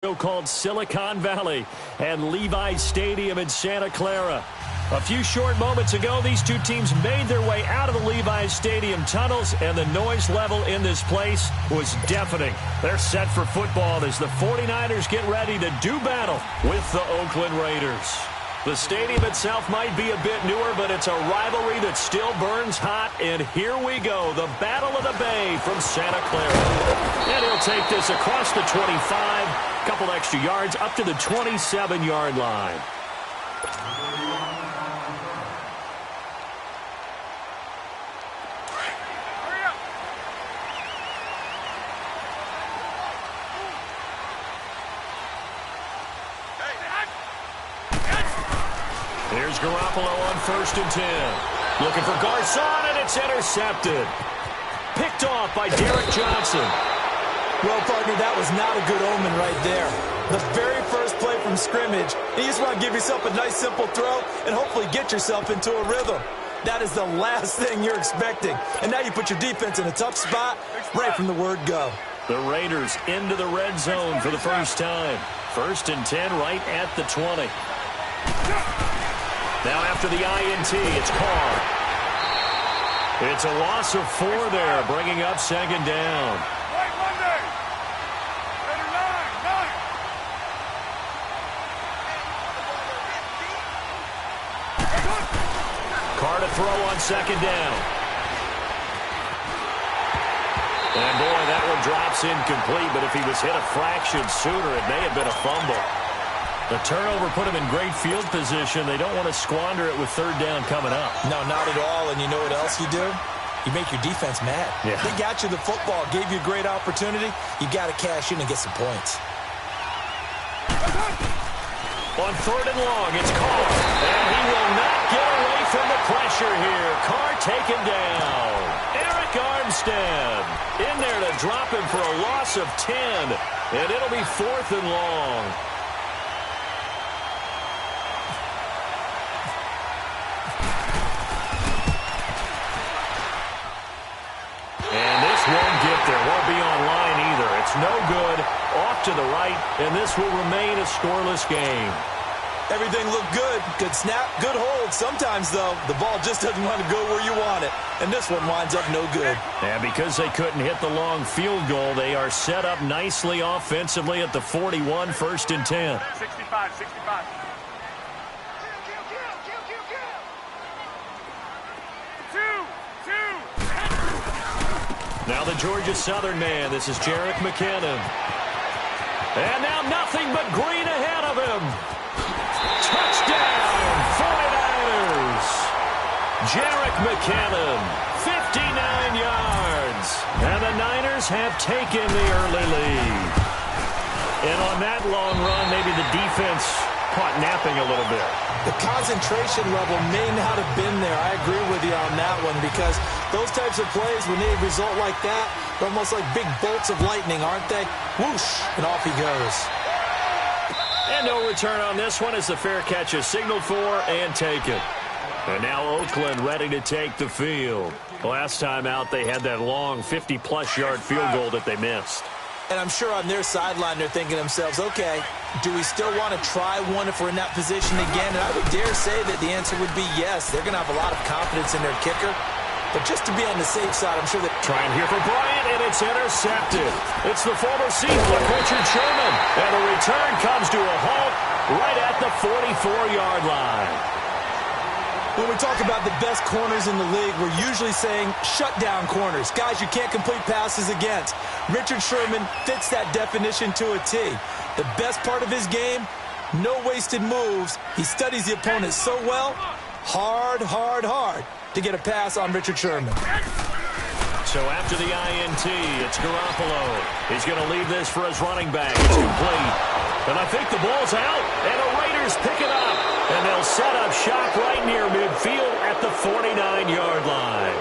So-called Silicon Valley and Levi's Stadium in Santa Clara. A few short moments ago, these two teams made their way out of the Levi's Stadium tunnels, and the noise level in this place was deafening. They're set for football as the 49ers get ready to do battle with the Oakland Raiders. The stadium itself might be a bit newer, but it's a rivalry that still burns hot. And here we go, the Battle of the Bay from Santa Clara. And he'll take this across the 25, a couple extra yards, up to the 27-yard line. Here's Garoppolo on 1st and 10. Looking for Garcon, and it's intercepted. Picked off by Derek Johnson. Well, partner, that was not a good omen right there. The very first play from scrimmage, you just want to give yourself a nice, simple throw and hopefully get yourself into a rhythm. That is the last thing you're expecting. And now you put your defense in a tough spot right from the word go. The Raiders into the red zone for the first time. 1st and 10 right at the 20. Now after the INT, it's Carr. It's a loss of 4 there, bringing up 2nd down. Carr to throw on 2nd down. And boy, that one drops incomplete, but if he was hit a fraction sooner, it may have been a fumble. The turnover put him in great field position. They don't want to squander it with 3rd down coming up. No, not at all. And you know what else you do? You make your defense mad. Yeah. They got you the football, gave you a great opportunity. You got to cash in and get some points. On 3rd and long, it's Carr. And he will not get away from the pressure here. Carr taken down. Eric Armstead in there to drop him for a loss of 10. And it'll be 4th and long. Won't get there, won't be online either. It's no good, off to the right, and this will remain a scoreless game. Everything looked good. Good snap, good hold. Sometimes, though, the ball just doesn't want to go where you want it. And this one winds up no good. And because they couldn't hit the long field goal, they are set up nicely offensively at the 41, 1st and 10. 65. Now the Georgia Southern man. This is Jerick McKinnon. And now nothing but green ahead of him. Touchdown, 49ers. Jerick McKinnon, 59 yards. And the Niners have taken the early lead. And on that long run, maybe the defense caught napping a little bit. The concentration level may not have been there. I agree with you on that one because those types of plays, when they result like that, they're almost like big bolts of lightning, aren't they? Whoosh, and off he goes. And no return on this one as the fair catch is signaled for and taken. And now Oakland ready to take the field. Last time out, they had that long 50-plus yard field goal that they missed. And I'm sure on their sideline they're thinking to themselves, okay, do we still want to try one if we're in that position again? And I would dare say that the answer would be yes. They're going to have a lot of confidence in their kicker. But just to be on the safe side, I'm sure that... Trying here for Bryant, and it's intercepted. It's the former Seahawk, Richard Sherman. And the return comes to a halt right at the 44-yard line. When we talk about the best corners in the league, we're usually saying shutdown corners, guys you can't complete passes against. Richard Sherman fits that definition to a T. The best part of his game, no wasted moves. He studies the opponent so well, hard to get a pass on Richard Sherman. So after the INT, it's Garoppolo. He's going to leave this for his running back. It's complete. And I think the ball's out, and the Raiders pick it up. And they'll set up shop right near midfield at the 49-yard line.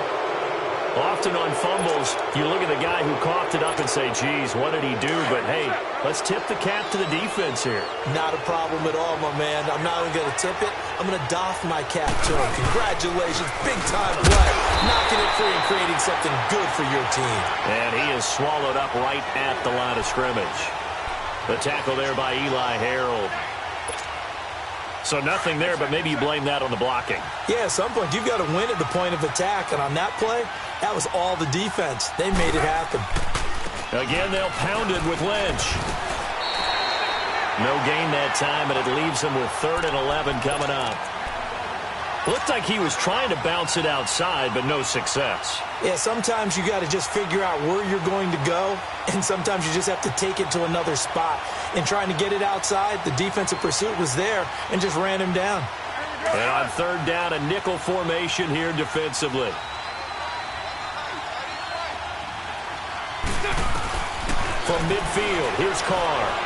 Often on fumbles, you look at the guy who coughed it up and say, geez, what did he do? But, hey, let's tip the cap to the defense here. Not a problem at all, my man. I'm not even going to tip it. I'm going to doff my cap to him. Congratulations. Big-time play. Knocking it free and creating something good for your team. And he is swallowed up right at the line of scrimmage. The tackle there by Eli Harold. So nothing there, but maybe you blame that on the blocking. Yeah, at some point, you've got to win at the point of attack. And on that play, that was all the defense. They made it happen. Again, they'll pound it with Lynch. No gain that time, and it leaves them with 3rd and 11 coming up. Looked like he was trying to bounce it outside, but no success. Yeah, sometimes you got to just figure out where you're going to go, and sometimes you just have to take it to another spot. In trying to get it outside, the defensive pursuit was there and just ran him down. And on 3rd down, a nickel formation here defensively. From midfield, here's Carr.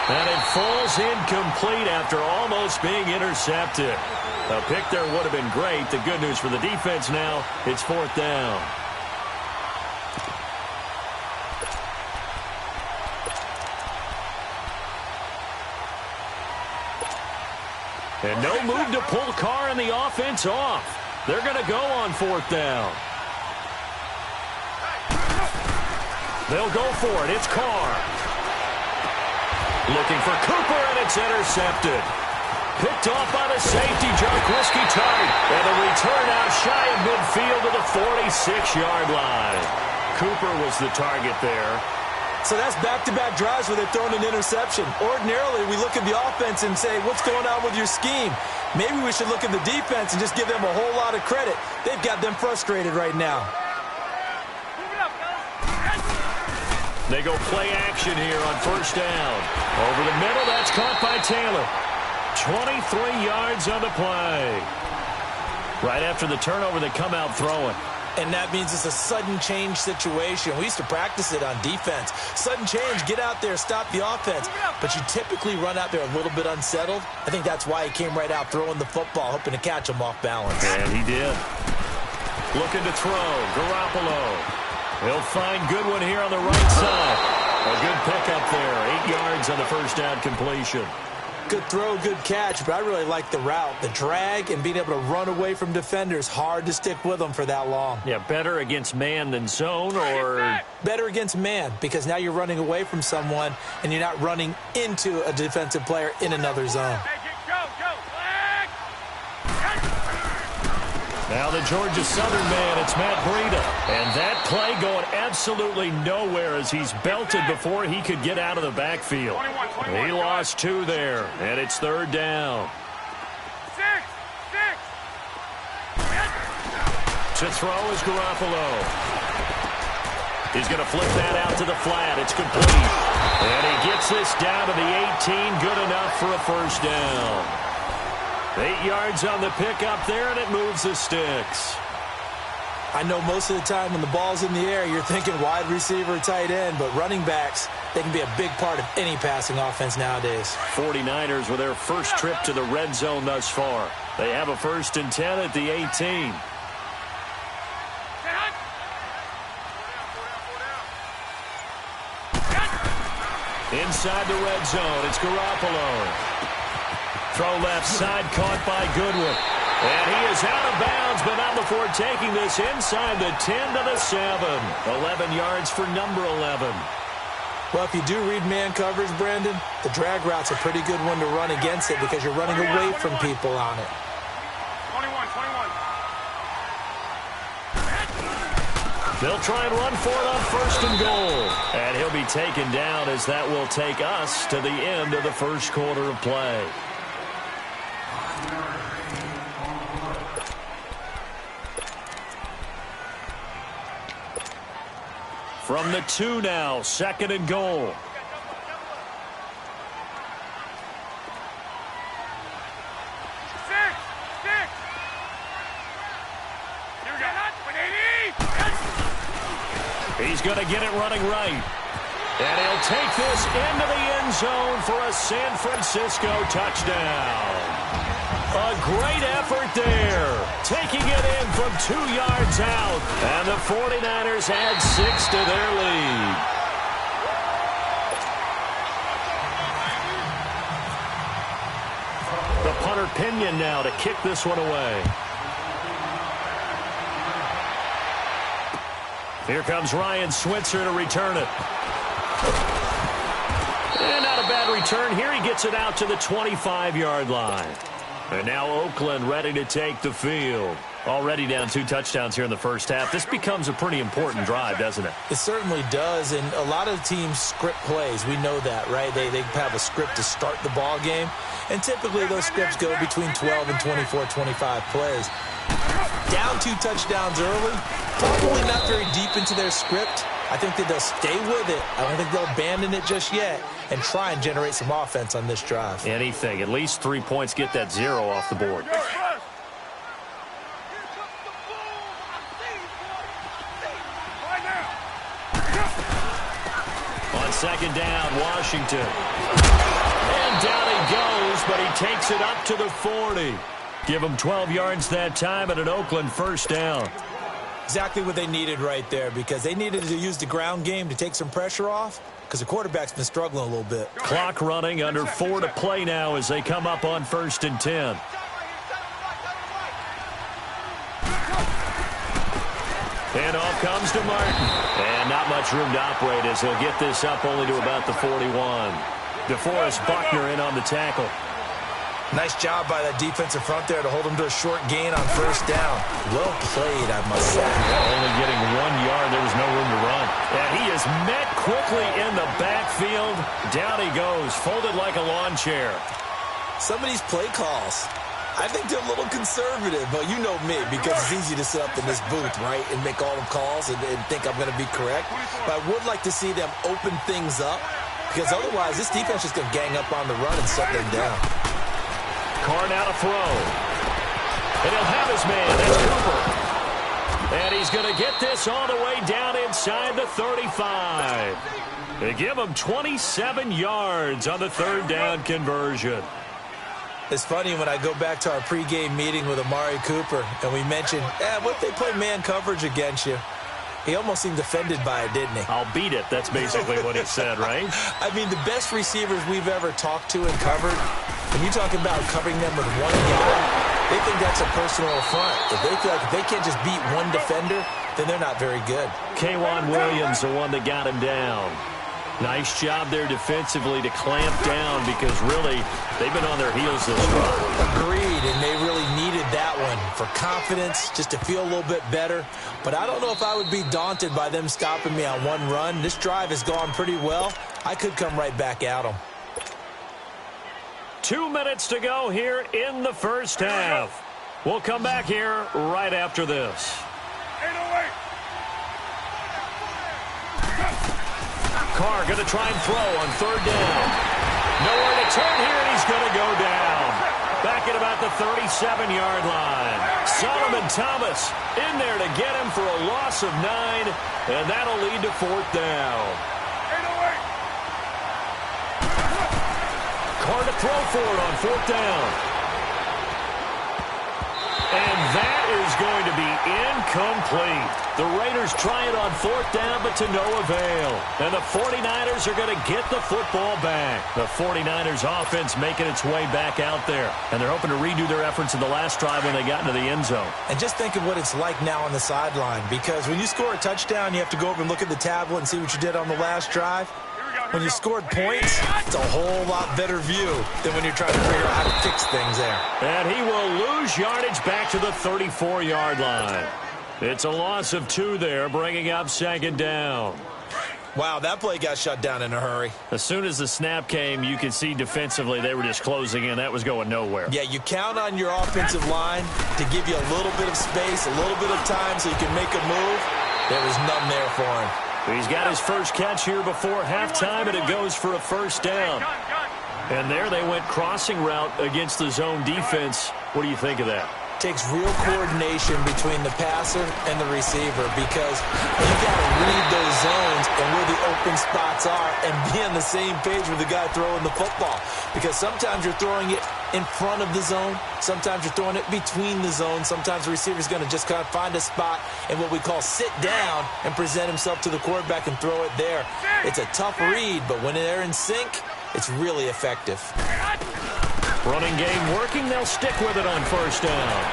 And it falls incomplete after almost being intercepted. A pick there would have been great. The good news for the defense now, it's 4th down. And no move to pull Carr and the offense off. They're going to go on 4th down. They'll go for it. It's Carr. Looking for Cooper, and it's intercepted. Picked off by the safety, Jarkowski Tart. And a return out shy of midfield to the 46-yard line. Cooper was the target there. So that's back-to-back drives where they've thrown an interception. Ordinarily, we look at the offense and say, what's going on with your scheme? Maybe we should look at the defense and just give them a whole lot of credit. They've got them frustrated right now. They go play action here on 1st down. Over the middle, that's caught by Taylor. 23 yards on the play. Right after the turnover, they come out throwing. And that means it's a sudden change situation. We used to practice it on defense. Sudden change, get out there, stop the offense. But you typically run out there a little bit unsettled. I think that's why he came right out throwing the football, hoping to catch him off balance. And he did. Looking to throw, Garoppolo. He'll find Goodwin here on the right side. A good pickup there. 8 yards on the 1st down completion. Good throw, good catch, but I really like the route. The drag and being able to run away from defenders. Hard to stick with them for that long. Yeah, better against man than zone, or? Better against man, because now you're running away from someone and you're not running into a defensive player in another zone. Now the Georgia Southern man, it's Matt Breida. And that play going absolutely nowhere as he's belted before he could get out of the backfield. He lost 2 there, and it's 3rd down. To throw is Garoppolo. He's going to flip that out to the flat. It's complete. And he gets this down to the 18. Good enough for a 1st down. 8 yards on the pickup there, and it moves the sticks. I know most of the time when the ball's in the air, you're thinking wide receiver, tight end, but running backs, they can be a big part of any passing offense nowadays. 49ers with their first trip to the red zone thus far. They have a 1st and 10 at the 18. Inside the red zone, it's Garoppolo. Throw left side, caught by Goodwin. And he is out of bounds, but not before taking this inside the 10 to the 7. 11 yards for number 11. Well, if you do read man coverage, Brandon, the drag route's a pretty good one to run against it because you're running away from people on it. 21. They'll try and run for it on 1st and goal. And he'll be taken down as that will take us to the end of the 1st quarter of play. From the 2 now, 2nd and goal. He's going to get it running right. And he'll take this into the end zone for a San Francisco touchdown. A great effort there. Taking it in from 2 yards out. And the 49ers add 6 to their lead. The punter Pinion now to kick this one away. Here comes Ryan Switzer to return it. And not a bad return here. He gets it out to the 25-yard line. And now Oakland ready to take the field. Already down 2 touchdowns here in the first half. This becomes a pretty important drive, doesn't it? It certainly does, and a lot of teams script plays. We know that, right? They have a script to start the ball game, and typically those scripts go between 12 and 24, 25 plays. Down 2 touchdowns early, probably not very deep into their script. I think that they'll stay with it. I don't think they'll abandon it just yet and try and generate some offense on this drive. Anything. At least 3 points, get that 0 off the board. On second down, Washington. And down he goes, but he takes it up to the 40. Give him 12 yards that time and an Oakland first down. Exactly what they needed right there, because they needed to use the ground game to take some pressure off, because the quarterback's been struggling a little bit. Clock running, under 4 to play now as they come up on 1st and 10. And off comes to Martin. And not much room to operate as he'll get this up only to about the 41. DeForest Buckner in on the tackle. Nice job by that defensive front there to hold him to a short gain on 1st down. Well played, I must say. Only getting 1 yard. There was no room to run. And he is met quickly in the backfield. Down he goes, folded like a lawn chair. Some of these play calls, I think they're a little conservative, but you know me, because it's easy to sit up in this booth, right, and make all the calls and think I'm going to be correct. But I would like to see them open things up, because otherwise this defense is going to gang up on the run and shut them down. Carr now to throw. And he'll have his man. That's Cooper. And he's going to get this all the way down inside the 35. They give him 27 yards on the 3rd down conversion. It's funny when I go back to our pregame meeting with Amari Cooper, and we mentioned, what if they play man coverage against you? He almost seemed offended by it, didn't he? I'll beat it. That's basically what he said, right? I mean, the best receivers we've ever talked to and covered, when you talk about covering them with 1 guy, they think that's a personal affront. If they feel like if they can't just beat 1 defender, then they're not very good. K'Wan Williams, the one that got him down. Nice job there defensively to clamp down, because really they've been on their heels this drive. Agreed, and they really needed that one for confidence, just to feel a little bit better. But I don't know if I would be daunted by them stopping me on 1 run. This drive has gone pretty well. I could come right back at them. 2 minutes to go here in the first half. We'll come back here right after this. 808. Carr going to try and throw on 3rd down. Nowhere to turn here, and he's going to go down. Back at about the 37-yard line. Solomon Thomas in there to get him for a loss of 9, and that'll lead to 4th down. 808. Carr to throw for it on 4th down. And that is going to be incomplete. The Raiders try it on 4th down, but to no avail. And the 49ers are going to get the football back. The 49ers offense making its way back out there. And they're hoping to redo their efforts in the last drive when they got into the end zone. And just think of what it's like now on the sideline, because when you score a touchdown, you have to go over and look at the tablet and see what you did on the last drive. When you scored points, it's a whole lot better view than when you're trying to figure out how to fix things there. And he will lose yardage back to the 34-yard line. It's a loss of 2 there, bringing up 2nd down. Wow, that play got shut down in a hurry. As soon as the snap came, you could see defensively they were just closing in. That was going nowhere. Yeah, you count on your offensive line to give you a little bit of space, a little bit of time so you can make a move. There was none there for him. He's got his first catch here before halftime, and it goes for a 1st down. And there they went crossing route against the zone defense. What do you think of that? Takes real coordination between the passer and the receiver, because you got to read those zones and where the open spots are and be on the same page with the guy throwing the football. Because sometimes you're throwing it in front of the zone. Sometimes you're throwing it between the zones. Sometimes the receiver's going to just kind of find a spot and what we call sit down and present himself to the quarterback and throw it there. It's a tough read, but when they're in sync, it's really effective. Running game working. They'll stick with it on 1st down.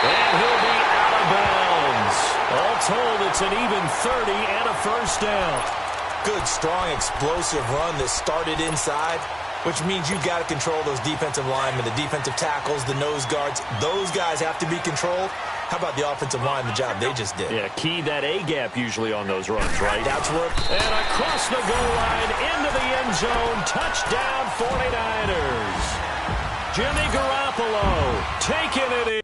And he'll be out of bounds. All All told, it's an even 30 and a first down. Good, strong, explosive run that started inside, which means you've got to control those defensive linemen, the defensive tackles, the nose guards. Those guys have to be controlled. How about the offensive line, the job they just did? Yeah, key that A-gap usually on those runs, right? That's where... And across the goal line, into the end zone, touchdown 49ers. Jimmy Garoppolo taking it in.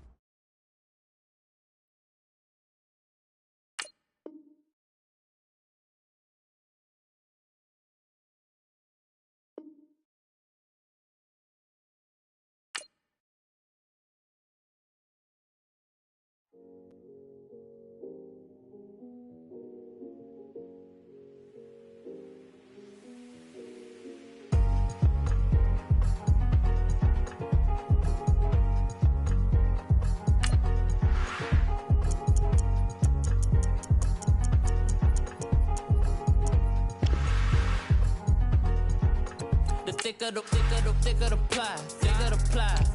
Thicker the pie,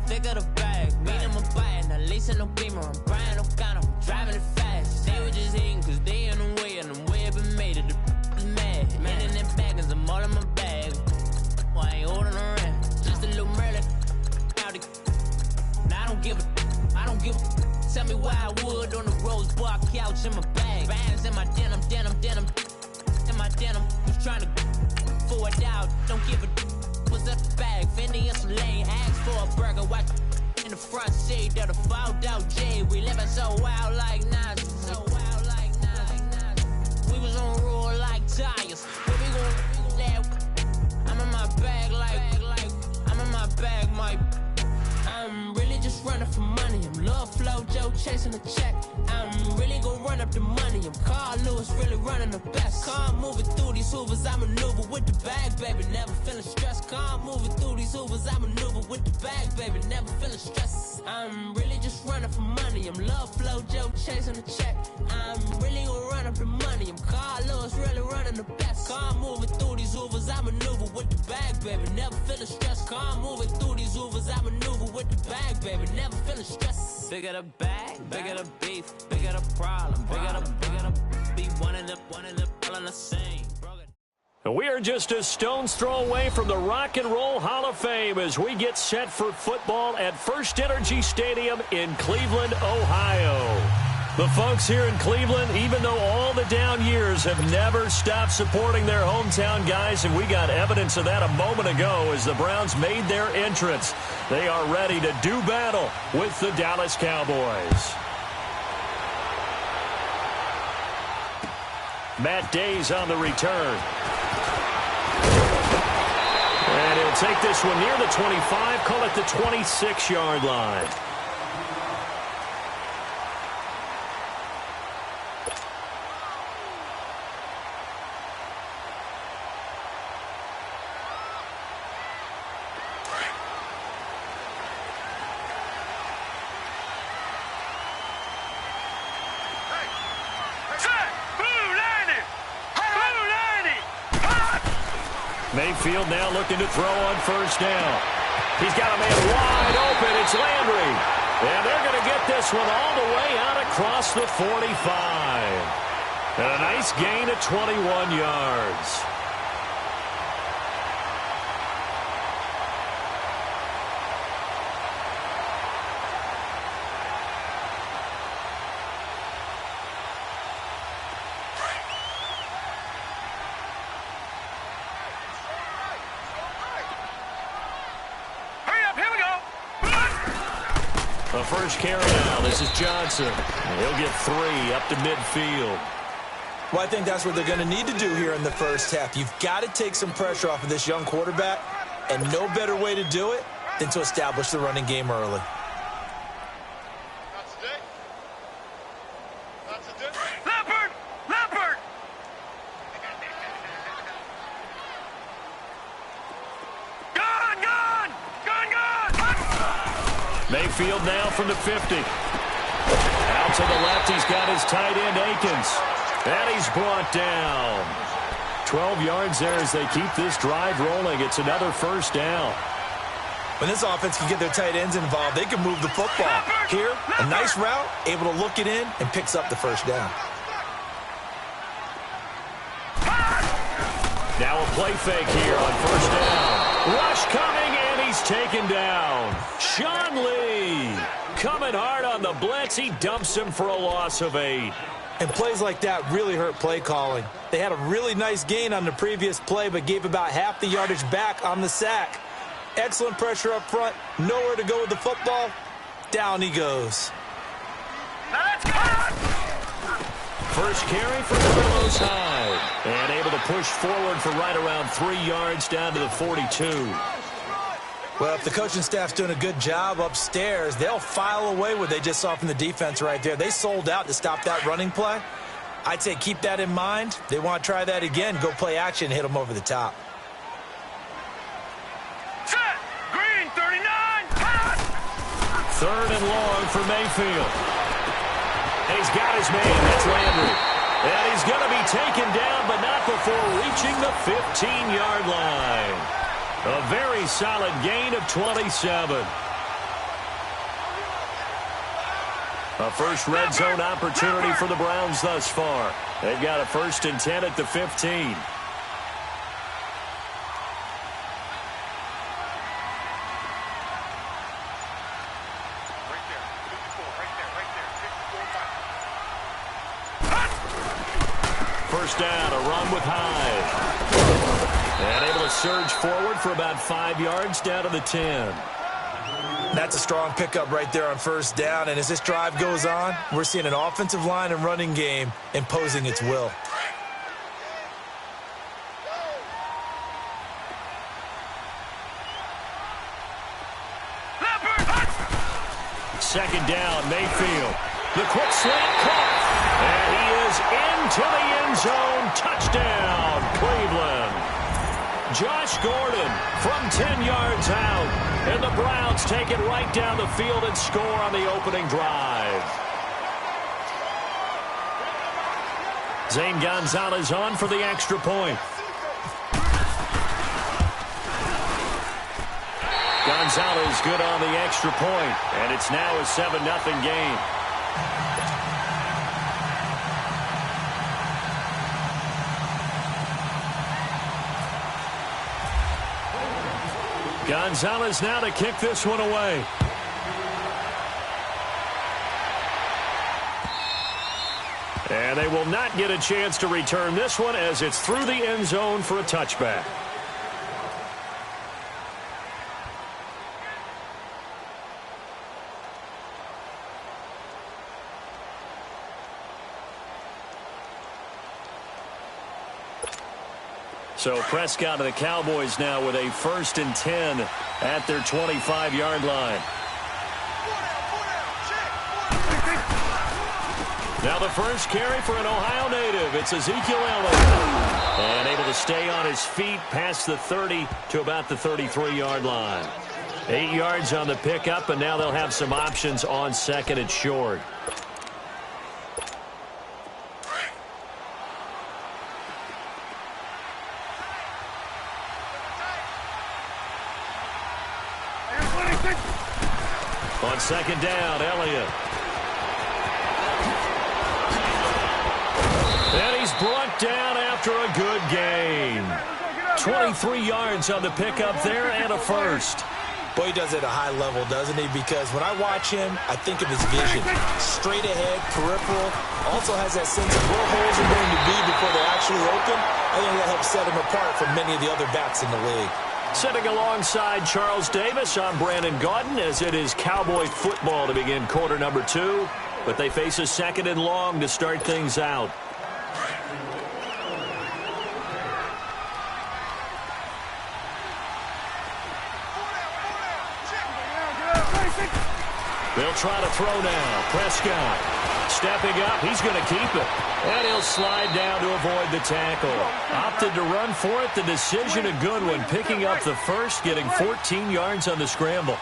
thicker the bag. Meet him a bite, not leasing no beamer. I'm Brian O'Connor, I'm driving it fast. They were just hating cause they in the way, and the way I've been made it. The is mad. Man in them baggins, I'm all in my bag. Well, I ain't holding around, just a little Merlin. Now I don't give a. Tell me why I would on the rose bar couch in my bag. Bands in my denim. In my denim, who's trying to forward out, don't give a. Was up the bag, Fendi and some lane, asked for a burger, watch in the front seat of the fouled out J. We living so wild like Nas, we was on roll like tires. Where we gon' that? I'm in my bag like I'm in my bag, Mike. I'm really just running for money. I'm Love Flow Joe chasing the check. I'm really gon' run up the money. I'm Carl Lewis, really running the best. Car moving through these hoovers, I maneuver with the bag, baby. Never feeling stressed. Car moving through these hoovers, I maneuver with the bag, baby. Never feeling stressed. I'm really just running for money. I'm Love Flow Joe chasing the check. I'm really gon' run up the money. I'm Carl Lewis, really running the best. Car moving through these hoovers, I maneuver with the bag, baby. Never feeling stressed. Car moving through these hoovers, I maneuver with the bag, baby. Never feeling stressed. Bigger the bag, bigger the beef, bigger the problem, bigger the be one in the all in the same. We are just a stone's throw away from the Rock and Roll Hall of Fame as we get set for football at First Energy Stadium in Cleveland, Ohio. The folks here in Cleveland, even though all the down years, have never stopped supporting their hometown guys, and we got evidence of that a moment ago as the Browns made their entrance. They are ready to do battle with the Dallas Cowboys. Matt Day's on the return. And he'll take this one near the 25, call it the 26-yard line. Mayfield now looking to throw on first down. He's got a man wide open. It's Landry. And they're going to get this one all the way out across the 45. And a nice gain of 21 yards. The first carry now. This is Johnson. He'll get 3 up to midfield. Well, I think that's what they're going to need to do here in the first half. You've got to take some pressure off of this young quarterback, and no better way to do it than to establish the running game early. Mayfield now from the 50. Out to the left, he's got his tight end, Akins. And he's brought down. 12 yards there as they keep this drive rolling. It's another first down. When this offense can get their tight ends involved, they can move the football. Here, a nice route, able to look it in, and picks up the first down. Now a play fake here on first down. Rush coming, and he's taken down. Sean Lee coming hard on the blitz. He dumps him for a loss of 8. And plays like that really hurt play calling. They had a really nice gain on the previous play, but gave about half the yardage back on the sack. Excellent pressure up front. Nowhere to go with the football. Down he goes. First carry for Carlos Hyde. And able to push forward for right around 3 yards down to the 42. Well, if the coaching staff's doing a good job upstairs, they'll file away what they just saw from the defense right there. They sold out to stop that running play. I'd say keep that in mind. They want to try that again, go play action, hit them over the top. Set! Green, 39! Pass! 3rd and long for Mayfield. And he's got his man. That's Landry. And he's going to be taken down, but not before reaching the 15-yard line. A very solid gain of 27. A first red zone opportunity for the Browns thus far. They've got a 1st and 10 at the 15. First down, a run with Hyde. And able to surge forward for about 5 yards down to the 10. That's a strong pickup right there on first down. And as this drive goes on, we're seeing an offensive line and running game imposing its will. Second down, Mayfield. The quick slant caught. And he is into the end zone. Touchdown, Cleveland. Josh Gordon from 10 yards out. And the Browns take it right down the field and score on the opening drive. Zane Gonzalez on for the extra point. Gonzalez good on the extra point, and it's now a 7-0 game. Gonzalez now to kick this one away. And they will not get a chance to return this one as it's through the end zone for a touchback. So Prescott and the Cowboys now with a 1st and 10 at their 25-yard line. Now the first carry for an Ohio native. It's Ezekiel Elliott. And able to stay on his feet past the 30 to about the 33-yard line. 8 yards on the pickup, and now they'll have some options on 2nd and short. On 2nd down, Elliott. And he's brought down after a good gain. 23 yards on the pickup there and a first. Boy, he does it at a high level, doesn't he? Because when I watch him, I think of his vision. Straight ahead, peripheral. Also has that sense of where holes are going to be before they're actually open. I think that helps set him apart from many of the other backs in the league. Sitting alongside Charles Davis, I'm Brandon Gaudin as it is Cowboy football to begin quarter number 2. But they face a 2nd and long to start things out. They'll try to throw now. Prescott stepping up. He's going to keep it. And he'll slide down to avoid the tackle. Opted to run for it. The decision a good one. Picking up the first, getting 14 yards on the scramble.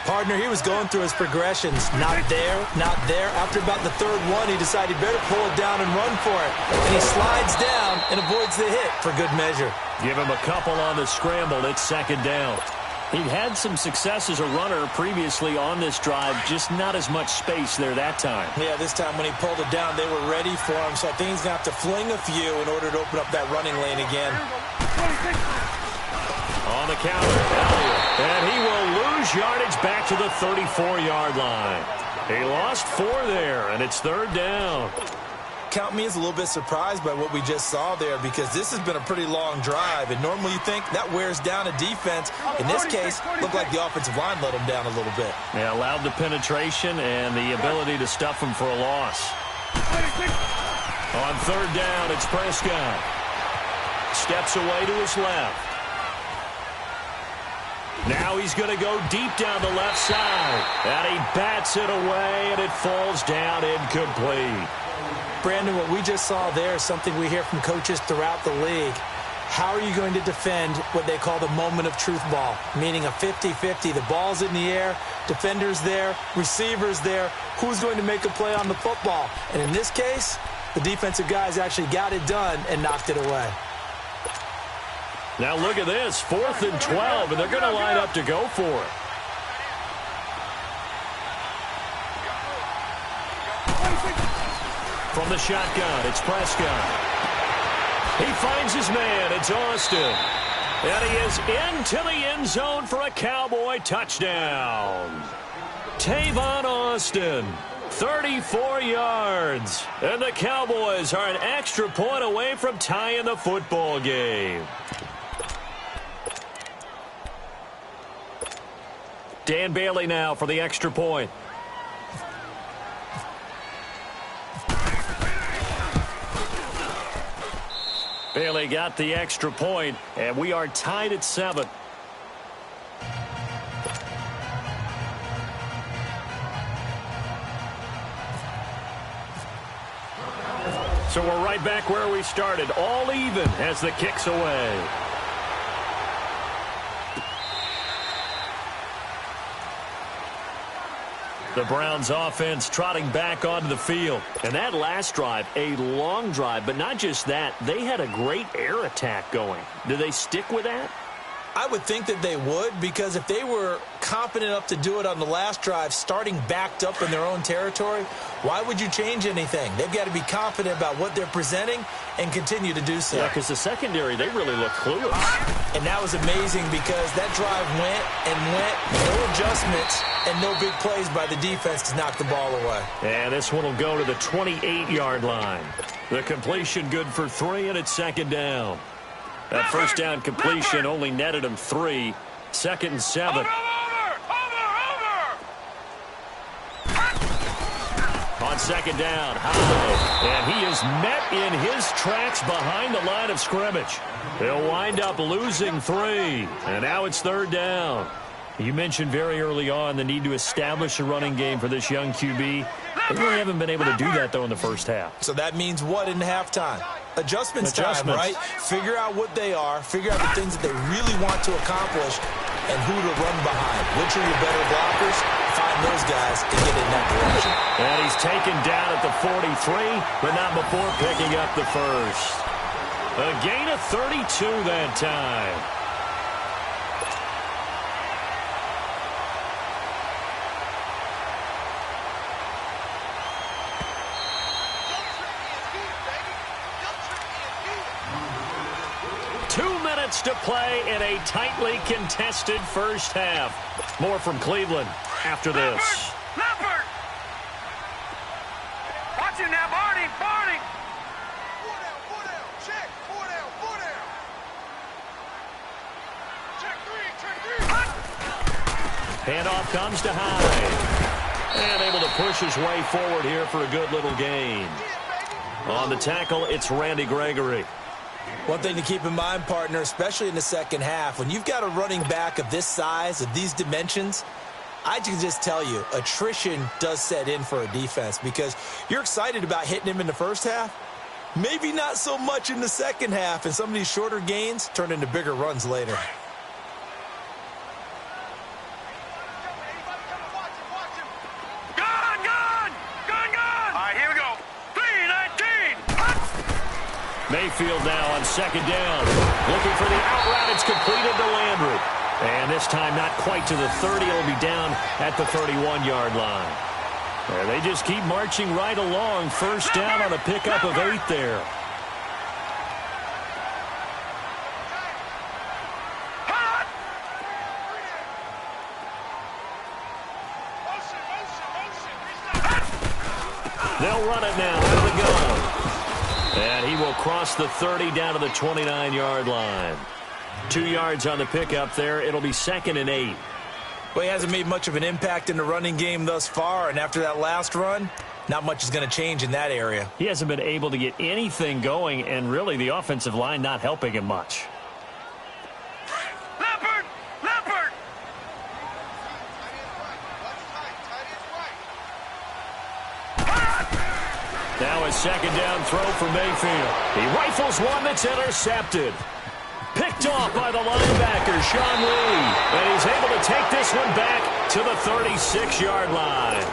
Partner, he was going through his progressions. Not there, not there. After about the 3rd one, he decided he better pull it down and run for it. And he slides down and avoids the hit for good measure. Give him a couple on the scramble. It's 2nd down. He'd had some success as a runner previously on this drive, just not as much space there that time. Yeah, this time when he pulled it down, they were ready for him. So I think he's going to have to fling a few in order to open up that running lane again. On the counter, Elliott. And he will lose yardage back to the 34-yard line. He lost 4 there, and it's third down. Count me as a little bit surprised by what we just saw there, because this has been a pretty long drive, and normally you think that wears down a defense. In this case, looked like the offensive line let them down a little bit. Yeah, allowed the penetration and the ability to stuff them for a loss. On third down, it's Prescott. Steps away to his left. Now he's going to go deep down the left side. And he bats it away, and it falls down incomplete. Brandon, what we just saw there is something we hear from coaches throughout the league. How are you going to defend what they call the moment of truth ball, meaning a 50-50? The ball's in the air, defenders there, receivers there. Who's going to make a play on the football? And in this case, the defensive guys actually got it done and knocked it away. Now look at this, 4th and 12, and they're going to line up to go for it. From the shotgun, it's Prescott. He finds his man, it's Austin. And he is into the end zone for a Cowboy touchdown. Tavon Austin, 34 yards. And the Cowboys are an extra point away from tying the football game. Dan Bailey now for the extra point. Bailey got the extra point, and we are tied at 7. So we're right back where we started, all even as the kick's away. The Browns offense trotting back onto the field. And that last drive, a long drive, but not just that, they had a great air attack going. Do they stick with that? I would think that they would, because if they were confident enough to do it on the last drive, starting backed up in their own territory, why would you change anything? They've got to be confident about what they're presenting and continue to do so. Yeah, because the secondary, they really look clueless. And that was amazing, because that drive went and went, no adjustments and no big plays by the defense to knock the ball away. And this one will go to the 28-yard line. The completion good for 3, and it's second down. That first down completion only netted him 3. 2nd and 7. Over! On second down, high. And he is met in his tracks behind the line of scrimmage. He'll wind up losing 3. And now it's third down. You mentioned very early on the need to establish a running game for this young QB. They really haven't been able to do that, though, in the first half. So that means what in halftime? Adjustments time, right? Figure out what they are, figure out the things that they really want to accomplish, and who to run behind. Which are your better blockers? Find those guys and get in that direction. And he's taken down at the 43, but not before picking up the first. A gain of 32 that time. To play in a tightly contested first half. More from Cleveland after this. Leopard! Watch it now, Barney! Barney! 4 down, check, 4 down, 4 down. Check 3. Handoff comes to Hyde. And able to push his way forward here for a good little gain. On the tackle, it's Randy Gregory. One thing to keep in mind, partner, especially in the second half, when you've got a running back of this size, of these dimensions, I can just tell you, attrition does set in for a defense, because you're excited about hitting him in the first half, maybe not so much in the second half, and some of these shorter gains turn into bigger runs later. Mayfield now on second down. Looking for the out route. It's completed to Landry. And this time not quite to the 30. It'll be down at the 31-yard line. And they just keep marching right along. First down on a pickup of 8 there. They'll run it now out of the gun. And he will cross the 30 down to the 29-yard line. 2 yards on the pickup there. It'll be 2nd and 8. Well, he hasn't made much of an impact in the running game thus far, and after that last run, not much is going to change in that area. He hasn't been able to get anything going, and really the offensive line not helping him much. Leopard! Leopard! Now a 2nd down throw for Mayfield. He rifles one that's intercepted. Picked off by the linebacker, Sean Lee. And he's able to take this one back to the 36-yard line.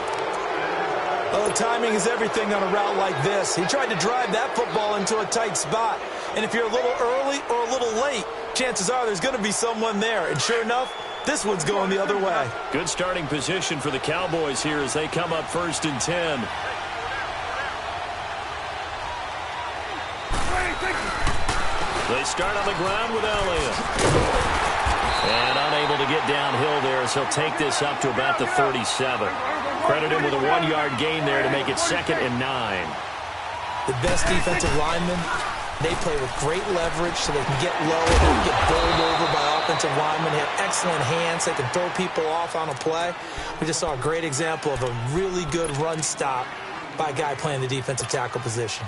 Well, the timing is everything on a route like this. He tried to drive that football into a tight spot. And if you're a little early or a little late, chances are there's going to be someone there. And sure enough, this one's going the other way. Good starting position for the Cowboys here as they come up 1st and 10. They start on the ground with Elliott. And unable to get downhill there as he'll take this up to about the 37. Credit him with a 1-yard gain there to make it 2nd and 9. The best defensive linemen, they play with great leverage so they can get low and don't get bowled over by offensive linemen. They have excellent hands. They can throw people off on a play. We just saw a great example of a really good run stop by a guy playing the defensive tackle position.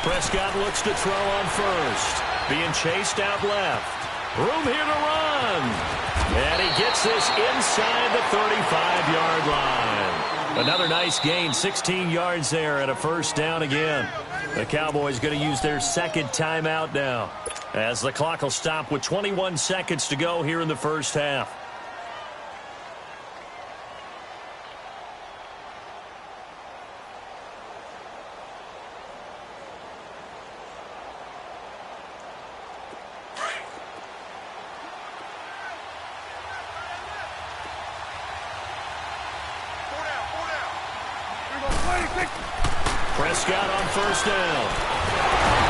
Prescott looks to throw on first. Being chased out left. Room here to run. And he gets this inside the 35-yard line. Another nice gain, 16 yards there and a 1st down again. The Cowboys going to use their 2nd timeout now, as the clock will stop with 21 seconds to go here in the 1st half. Prescott on 1st down.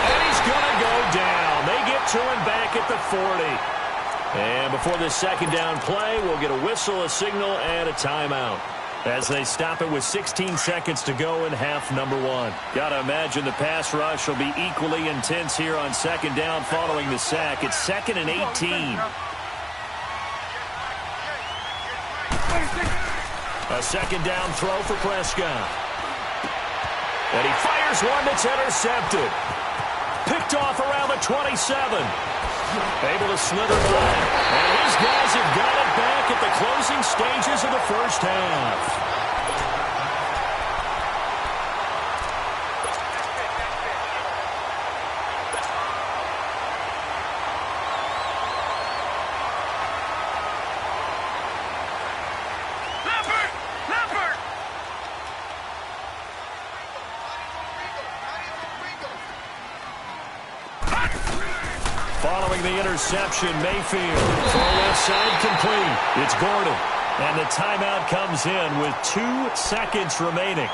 And he's going to go down. They get to him back at the 40. And before this 2nd down play, we'll get a whistle, a signal, and a timeout as they stop it with 16 seconds to go in half number 1. Got to imagine the pass rush will be equally intense here on 2nd down following the sack. It's 2nd and 18. A 2nd down throw for Prescott. And he fires one that's intercepted. Picked off around the 27. Able to slither by. And his guys have got it back at the closing stages of the 1st half. Following the interception, Mayfield. Throw left side complete. It's Gordon. And the timeout comes in with 2 seconds remaining.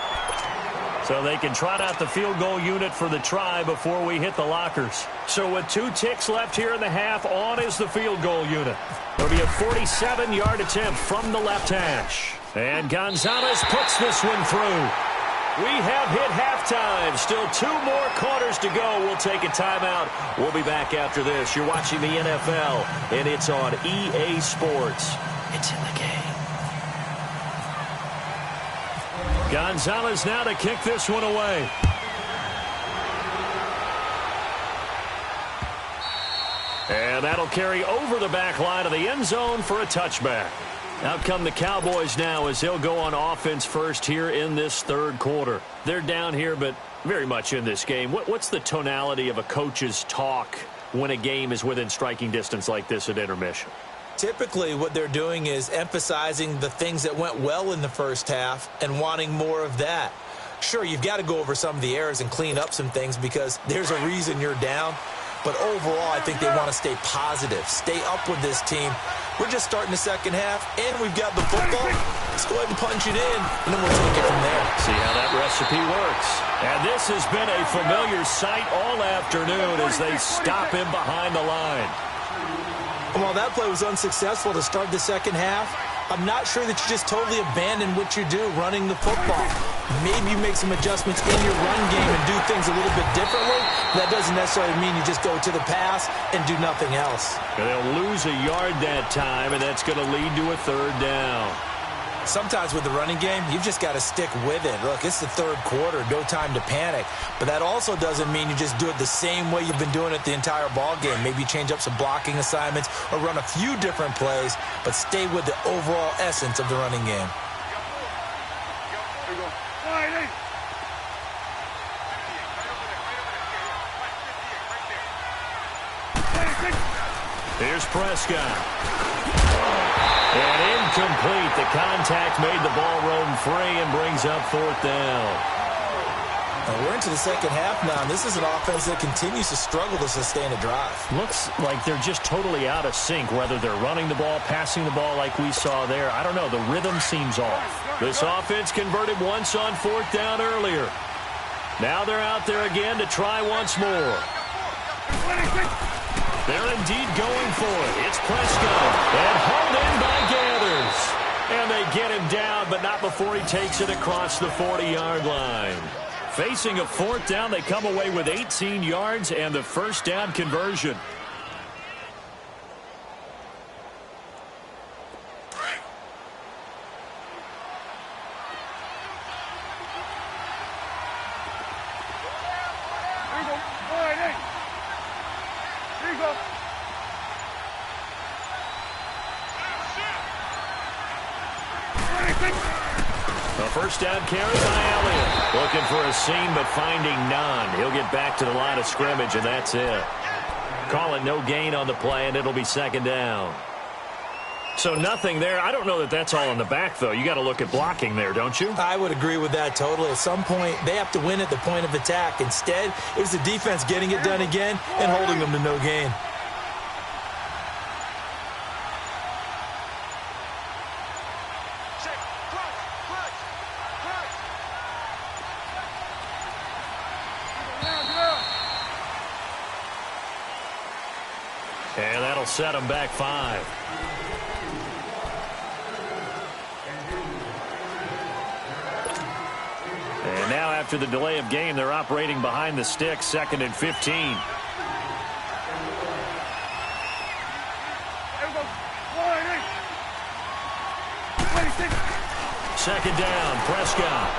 So they can trot out the field goal unit for the try before we hit the lockers. So with 2 ticks left here in the half, on is the field goal unit. It'll be a 47-yard attempt from the left hash. And Gonzalez puts this one through. We have hit halftime. Still 2 more quarters to go. We'll take a timeout. We'll be back after this. You're watching the NFL, and it's on EA Sports. It's in the game. Gonzalez now to kick this one away. And that'll carry over the back line of the end zone for a touchback. Out come the Cowboys now as they'll go on offense first here in this 3rd quarter. They're down here, but very much in this game. What's the tonality of a coach's talk when a game is within striking distance like this at intermission? Typically, what they're doing is emphasizing the things that went well in the 1st half and wanting more of that. Sure, you've got to go over some of the errors and clean up some things because there's a reason you're down. But overall, I think they want to stay positive, stay up with this team. We're just starting the 2nd half, and we've got the football. Let's go ahead and punch it in, and then we'll take it from there. See how that recipe works. And this has been a familiar sight all afternoon as they stop him behind the line. While that play was unsuccessful to start the second half, I'm not sure that you just totally abandon what you do running the football. Maybe you make some adjustments in your run game and do things a little bit differently. That doesn't necessarily mean you just go to the pass and do nothing else. They'll lose a yard that time, and that's going to lead to a third down. Sometimes with the running game, you've just got to stick with it. Look, it's the third quarter, no time to panic. But that also doesn't mean you just do it the same way you've been doing it the entire ball game. Maybe change up some blocking assignments or run a few different plays, but stay with the overall essence of the running game. Here's Prescott. And incomplete. The contact made the ball roam free and brings up fourth down. Now we're into the second half now, and this is an offense that continues to struggle to sustain a drive. Looks like they're just totally out of sync, whether they're running the ball, passing the ball like we saw there. I don't know. The rhythm seems off. This offense converted once on fourth down earlier. Now they're out there again to try once more. They're indeed going for it. It's Prescott. And hauled in by Gathers. And they get him down, but not before he takes it across the 40-yard line. Facing a fourth down, they come away with 18 yards and the first down conversion. First down carry by Elliott. Looking for a seam, but finding none. He'll get back to the line of scrimmage, and that's it. Call it no gain on the play, and it'll be second down. So nothing there. I don't know that that's all in the back, though. You got to look at blocking there, don't you? I would agree with that totally. At some point, they have to win at the point of attack. Instead, it was the defense getting it done again and holding them to no gain. And that'll set them back 5. And now after the delay of game, they're operating behind the sticks, 2nd and 15. Second down, Prescott.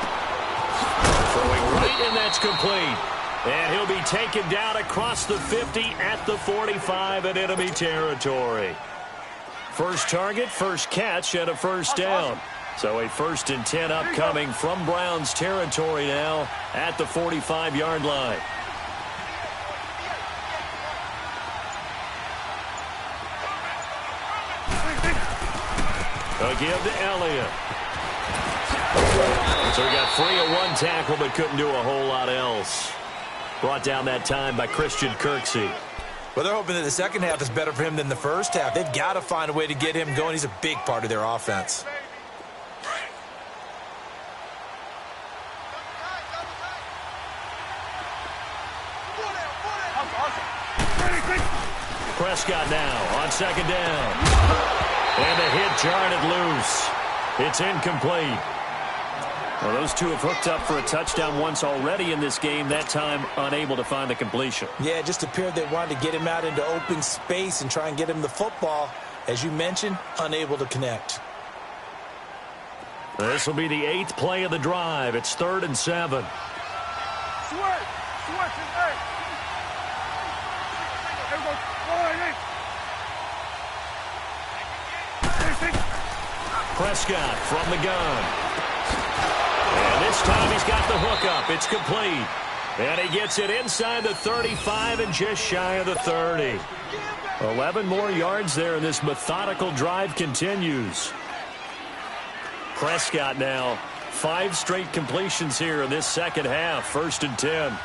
Throwing right, and that's complete. And he'll be taken down across the 50 at the 45 in enemy territory. First target, first catch, and a first down. So a 1st and 10 upcoming from Browns territory now at the 45-yard line. A give to Elliott. So he got free of one tackle but couldn't do a whole lot else. Brought down that time by Christian Kirksey. Well, they're hoping that the second half is better for him than the first half. They've got to find a way to get him going. He's a big part of their offense. Prescott now on second down. And the hit jarred it loose. It's incomplete. Well, those two have hooked up for a touchdown once already in this game, that time unable to find the completion. Yeah, it just appeared they wanted to get him out into open space and try and get him the football. As you mentioned, unable to connect. This will be the 8th play of the drive. It's 3rd and 7. Prescott from the gun. And this time he's got the hook up. It's complete. And he gets it inside the 35 and just shy of the 30. 11 more yards there, and this methodical drive continues. Prescott now, 5 straight completions here in this second half. 1st and 10.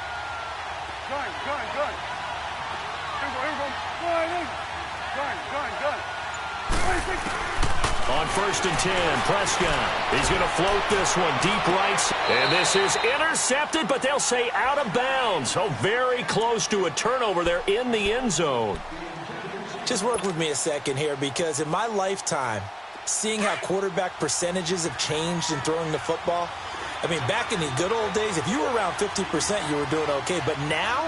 On 1st and 10, Prescott. He's going to float this one deep right. And this is intercepted, but they'll say out of bounds. Oh, very close to a turnover there in the end zone. Just work with me a second here, because in my lifetime, seeing how quarterback percentages have changed in throwing the football, I mean, back in the good old days, if you were around 50%, you were doing okay. But now,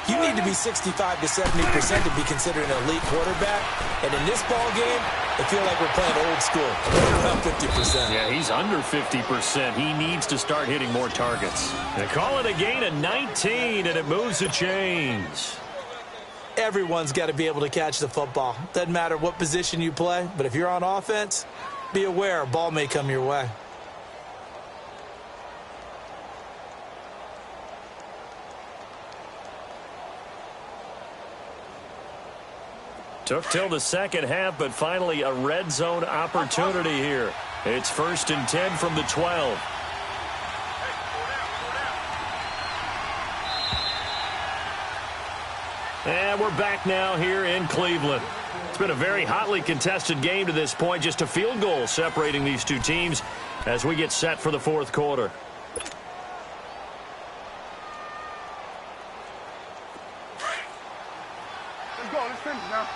you need to be 65 to 70% to be considered an elite quarterback. And in this ball game, I feel like we're playing old school. Around 50%. Yeah, he's under 50%. He needs to start hitting more targets. They call it a gain of 19, and it moves the chains. Everyone's got to be able to catch the football. Doesn't matter what position you play, but if you're on offense, be aware a ball may come your way. Took till the second half, but finally a red zone opportunity here. It's 1st and 10 from the 12. And we're back now here in Cleveland. It's been a very hotly contested game to this point. Just a field goal separating these two teams as we get set for the fourth quarter. Let's go. Let's finish now.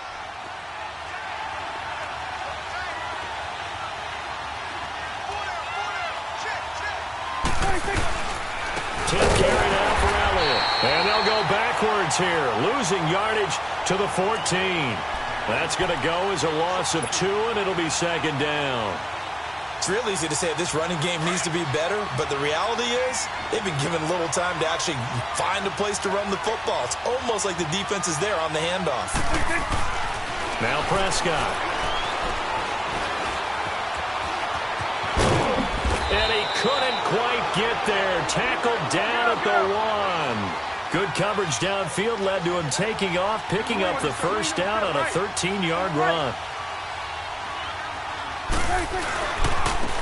Tip carry now for Elliott. And they'll go backwards here, losing yardage to the 14. That's going to go as a loss of 2, and it'll be 2nd down. It's real easy to say this running game needs to be better, but the reality is they've been given little time to actually find a place to run the football. It's almost like the defense is there on the handoff. Now Prescott. And he couldn't quite get there. Tackled down at the 1. Good coverage downfield led to him taking off, picking up the first down on a 13-yard run.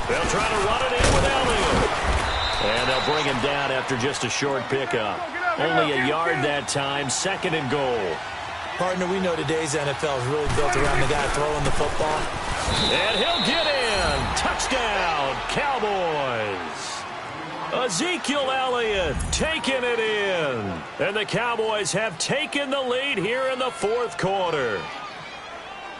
They'll try to run it in with Elliott. And they'll bring him down after just a short pickup. Only a yard that time, 2nd and goal. Partner, we know today's NFL is really built around the guy throwing the football. And he'll get in. Touchdown, Cowboys. Ezekiel Elliott taking it in. And the Cowboys have taken the lead here in the fourth quarter.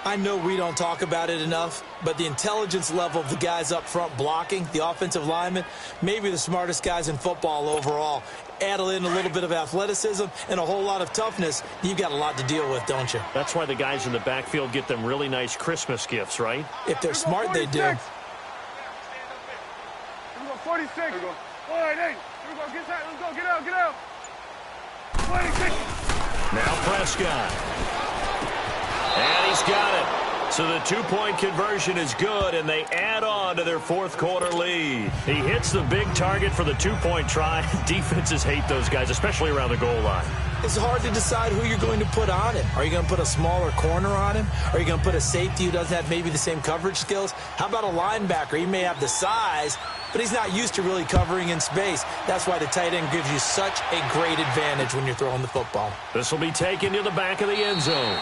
I know we don't talk about it enough, but the intelligence level of the guys up front blocking, the offensive linemen, maybe the smartest guys in football overall. Add in a little bit of athleticism and a whole lot of toughness, you've got a lot to deal with, don't you? That's why the guys in the backfield get them really nice Christmas gifts, right? If they're smart, they do. Here we go, 46. Here we go. All right, hey. Here we go. Get tight. Let's go. Get out. Get out. 26. Now Prescott. And he's got it. So the two-point conversion is good, and they add on to their fourth quarter lead. He hits the big target for the two-point try. Defenses hate those guys, especially around the goal line. It's hard to decide who you're going to put on him. Are you going to put a smaller corner on him? Are you going to put a safety who doesn't have maybe the same coverage skills? How about a linebacker? He may have the size, but he's not used to really covering in space. That's why the tight end gives you such a great advantage when you're throwing the football. This will be taken to the back of the end zone.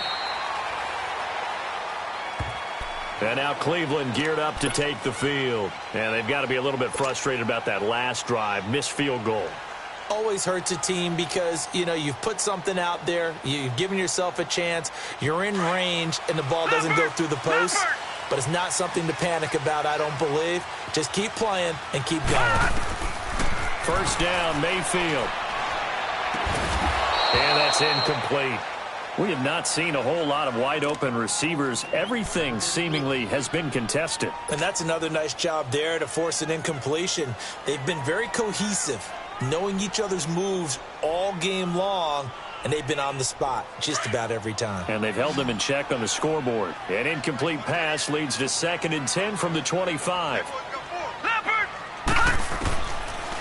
And now Cleveland geared up to take the field. And they've got to be a little bit frustrated about that last drive, missed field goal. Always hurts a team because, you know, you've put something out there, you've given yourself a chance, you're in range, and the ball doesn't go through the post. But it's not something to panic about, I don't believe. Just keep playing and keep going. First down, Mayfield. And that's incomplete. We have not seen a whole lot of wide-open receivers. Everything seemingly has been contested. And that's another nice job there to force an incompletion. They've been very cohesive, knowing each other's moves all game long, and they've been on the spot just about every time. And they've held them in check on the scoreboard. An incomplete pass leads to 2nd and 10 from the 25.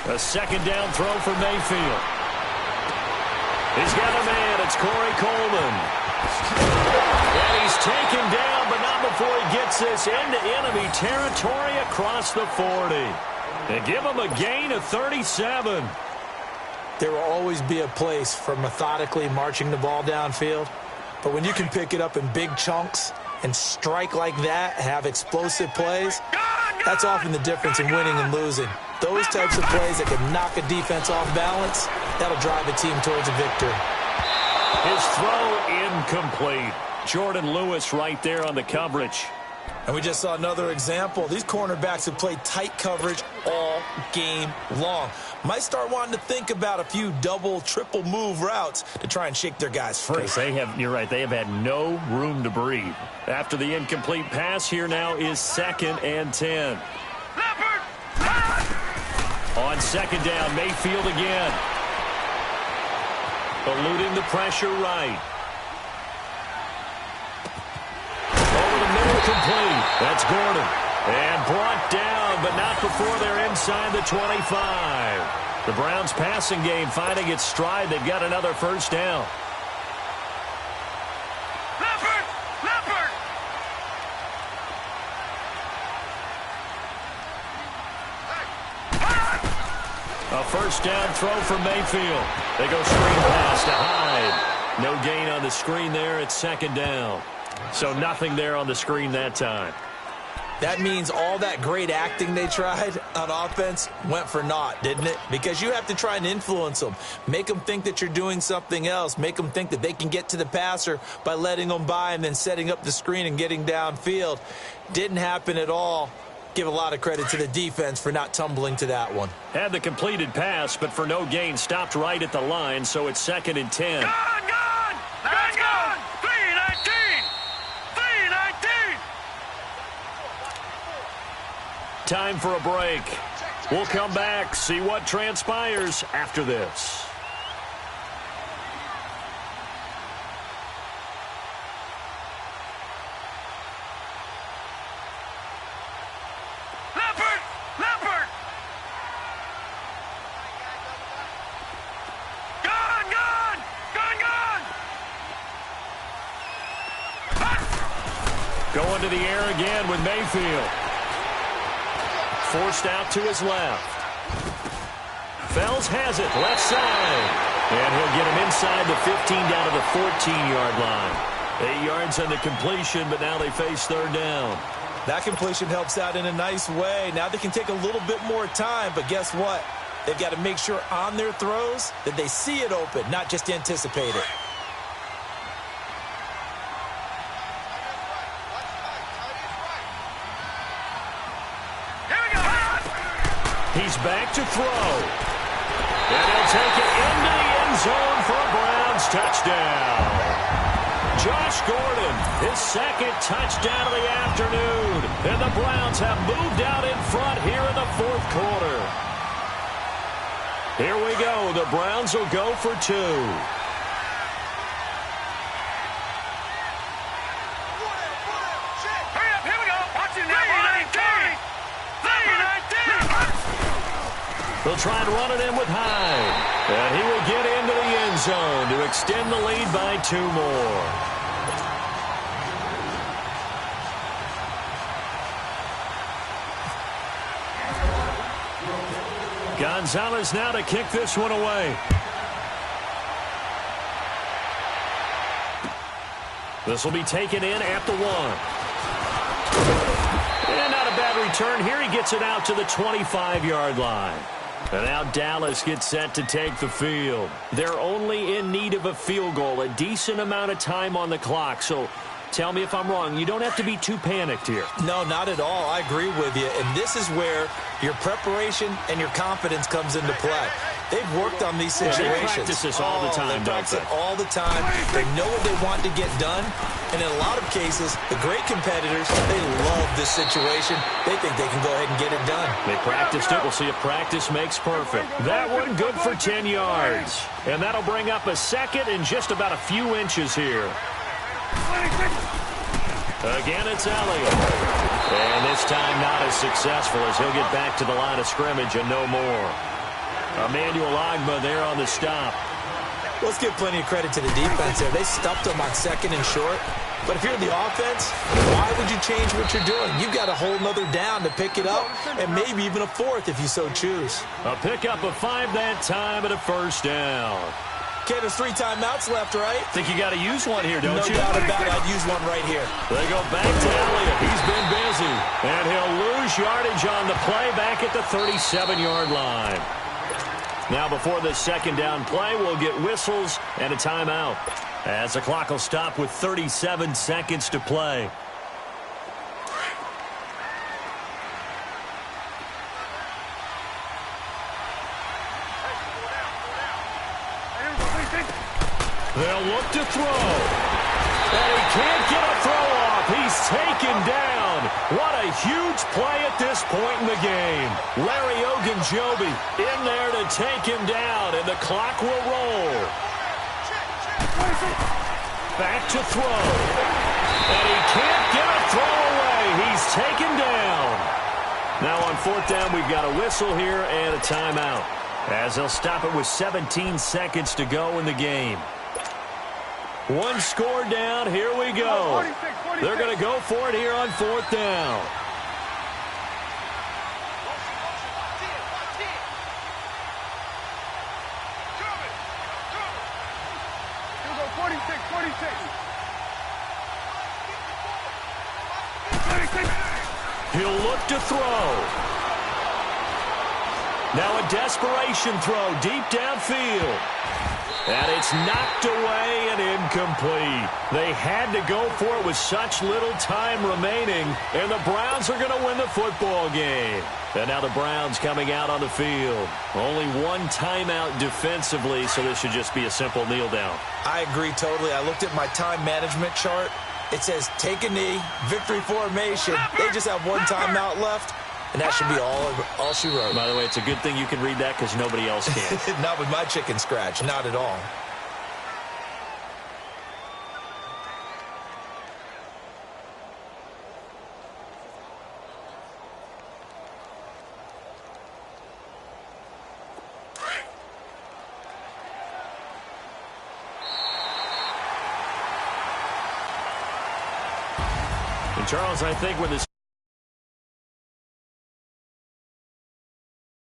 A second down throw for Mayfield. He's got a man. It's Corey Coleman. And he's taken down, but not before he gets this into enemy territory across the 40. And give him a gain of 37. There will always be a place for methodically marching the ball downfield. But when you can pick it up in big chunks and strike like that, have explosive plays, that's often the difference in winning and losing. Those types of plays that can knock a defense off balance, that'll drive a team towards a victory. His throw incomplete. Jordan Lewis right there on the coverage. And we just saw another example. These cornerbacks have played tight coverage all game long. Might start wanting to think about a few double, triple move routes to try and shake their guys free. You're right, they have had no room to breathe. After the incomplete pass, here now is 2nd and 10. On 2nd down, Mayfield again. Eluding the pressure right. Over the middle, complete. That's Gordon. And brought down, but not before they're inside the 25. The Browns' passing game finding its stride. They've got another first down. A first down throw for Mayfield. They go screen pass to Hyde. No gain on the screen there. It's 2nd down. So nothing there on the screen that time. That means all that great acting they tried on offense went for naught, didn't it? Because you have to try and influence them. Make them think that you're doing something else. Make them think that they can get to the passer by letting them by and then setting up the screen and getting downfield. Didn't happen at all. Give a lot of credit to the defense for not tumbling to that one. Had the completed pass, but for no gain, stopped right at the line, so it's 2nd and 10. Gone! 319! 319! Time for a break. We'll come back, see what transpires after this. Going to the air again with Mayfield. Forced out to his left. Fells has it, left side. And he'll get him inside the 15 down to the 14-yard line. 8 yards on the completion, but now they face 3rd down. That completion helps out in a nice way. Now they can take a little bit more time, but guess what? They've got to make sure on their throws that they see it open, not just anticipate it. He's back to throw. And he'll take it into the end zone for a Browns touchdown. Josh Gordon, his 2nd touchdown of the afternoon. And the Browns have moved out in front here in the 4th quarter. Here we go. The Browns will go for 2. They'll try and run it in with Hyde. And he will get into the end zone to extend the lead by 2 more. Gonzalez now to kick this one away. This will be taken in at the 1. And not a bad return. Here he gets it out to the 25-yard line. And now Dallas gets set to take the field. They're only in need of a field goal, a decent amount of time on the clock. So tell me if I'm wrong. You don't have to be too panicked here. No, not at all. I agree with you. And this is where your preparation and your confidence comes into play. They've worked on these situations. They practice this all the time, they practice it all the time. They know what they want to get done. And in a lot of cases, the great competitors, they love this situation. They think they can go ahead and get it done. They practiced it. We'll see if practice makes perfect. That one good for 10 yards. And that'll bring up a 2nd and just about a few inches here. Again, it's Elliott. And this time not as successful as he'll get back to the line of scrimmage and no more. Emmanuel Ogbah there on the stop. Let's give plenty of credit to the defense there. They stuffed them on 2nd and short. But if you're the offense, why would you change what you're doing? You've got a whole nother down to pick it up, and maybe even a 4th if you so choose. A pickup of 5 that time and a first down. Okay, there's 3 timeouts left, right? Think you got to use one here, don't you? No doubt about it. I'd use one right here. They go back to Elliott. He's been busy. And he'll lose yardage on the play back at the 37-yard line. Now before the 2nd down play, we'll get whistles and a timeout. As the clock will stop with 37 seconds to play. They'll look to throw. And he can't get a throw off. He's taken down. What a huge play at this point in the game. Larry Ogunjobi in there to take him down, and the clock will roll. Back to throw. And he can't get a throw away. He's taken down. Now on fourth down, we've got a whistle here and a timeout, as they'll stop it with 17 seconds to go in the game. One score down. Here we go. 46. They're going to go for it here on fourth down. He'll look to throw. Now a desperation throw deep downfield. And it's knocked away and incomplete. They had to go for it with such little time remaining, and the Browns are going to win the football game. And now the Browns coming out on the field. Only one timeout defensively, so this should just be a simple kneel down. I agree totally. I looked at my time management chart. It says take a knee, victory formation. They just have one timeout left. And that should be all she wrote. By the way, it's a good thing you can read that because nobody else can. Not with my chicken scratch. Not at all. And Charles, I think when this